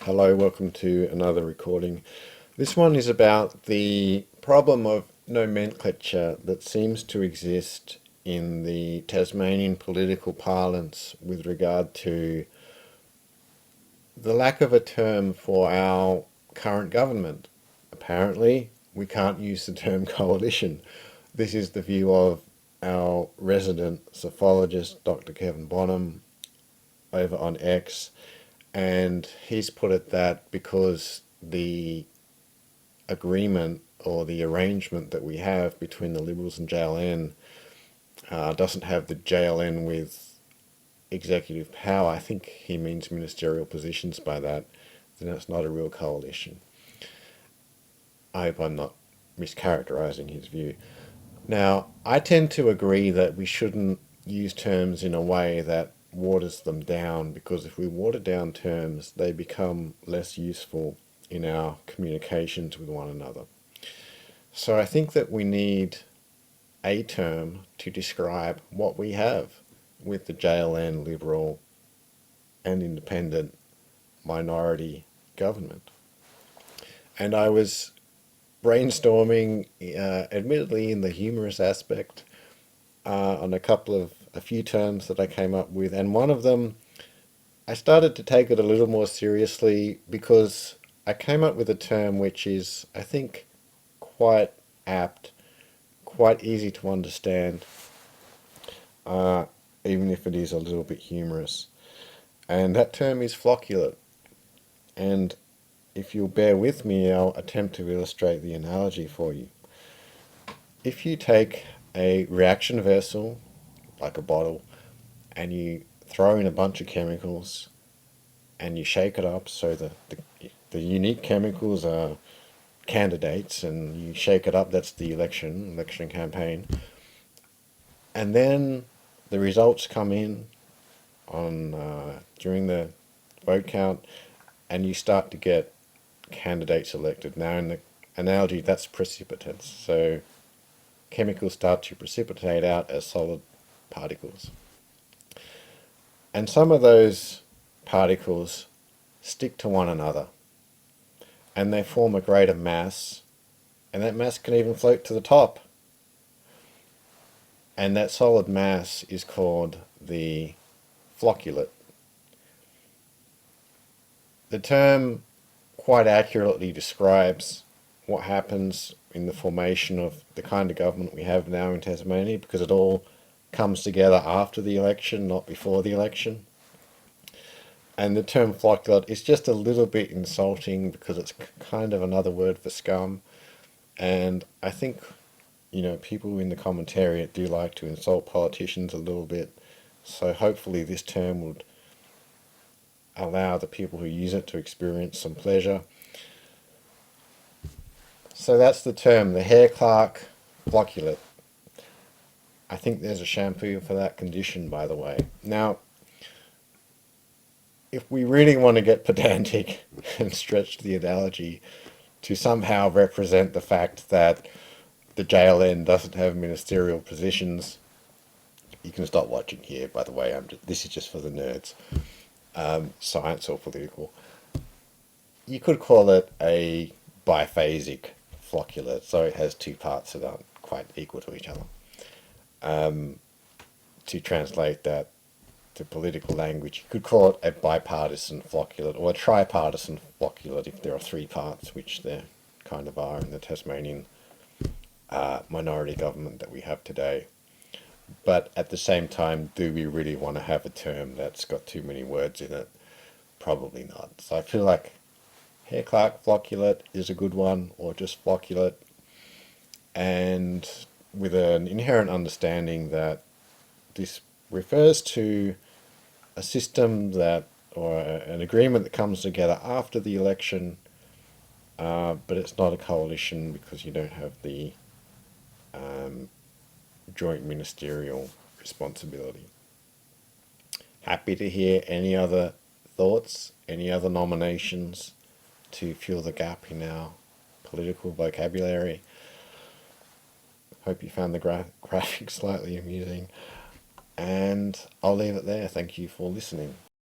Hello, welcome to another recording. This one is about the problem of nomenclature that seems to exist in the Tasmanian political parlance with regard to the lack of a term for our current government. Apparently, we can't use the term coalition. This is the view of our resident psephologist, Dr. Kevin Bonham, over on X. And he's put it that because the agreement or the arrangement that we have between the Liberals and JLN doesn't have the JLN with executive power, I think he means ministerial positions by that, then it's not a real coalition. I hope I'm not mischaracterizing his view. Now, I tend to agree that we shouldn't use terms in a way that waters them down, because if we water down terms, they become less useful in our communications with one another. So I think that we need a term to describe what we have with the JLN Liberal and independent minority government. And I was brainstorming, admittedly in the humorous aspect, on a few terms that I came up with, and one of them, I started to take it a little more seriously because I came up with a term which is, I think, quite apt, quite easy to understand, even if it is a little bit humorous. And that term is flocculate. And if you'll bear with me, I'll attempt to illustrate the analogy for you. If you take a reaction vessel, like a bottle, and you throw in a bunch of chemicals and you shake it up so that the unique chemicals are candidates, and you shake it up, that's the election campaign, and then the results come in on during the vote count, and you start to get candidates elected. Now in the analogy, that's precipitants, so chemicals start to precipitate out as solid particles. And some of those particles stick to one another, and they form a greater mass, and that mass can even float to the top. And that solid mass is called the flocculate. The term quite accurately describes what happens in the formation of the kind of government we have now in Tasmania, because it all comes together after the election, not before the election. And the term flocculate is just a little bit insulting because it's kind of another word for scum. And I think, people in the commentariat do like to insult politicians a little bit. So hopefully this term would allow the people who use it to experience some pleasure. So that's the term, the hare-clark flocculate. I think there's a shampoo for that condition, by the way. Now, if we really want to get pedantic and stretch the analogy to somehow represent the fact that the JLN doesn't have ministerial positions, you can stop watching here, by the way. This is just for the nerds, science or political. You could call it a biphasic flocculate, so it has two parts that aren't quite equal to each other. To translate that to political language, you could call it a bipartisan flocculate or a tripartisan flocculate if there are three parts, which there kind of are in the Tasmanian minority government that we have today. But at the same time, do we really want to have a term that's got too many words in it? Probably not. So I feel like hare-clark flocculate is a good one, or just flocculate, and with an inherent understanding that this refers to a system or an agreement that comes together after the election, but it's not a coalition because you don't have the joint ministerial responsibility. Happy to hear any other thoughts, any other nominations to fill the gap in our political vocabulary. Hope you found the graphics slightly amusing, and I'll leave it there. Thank you for listening.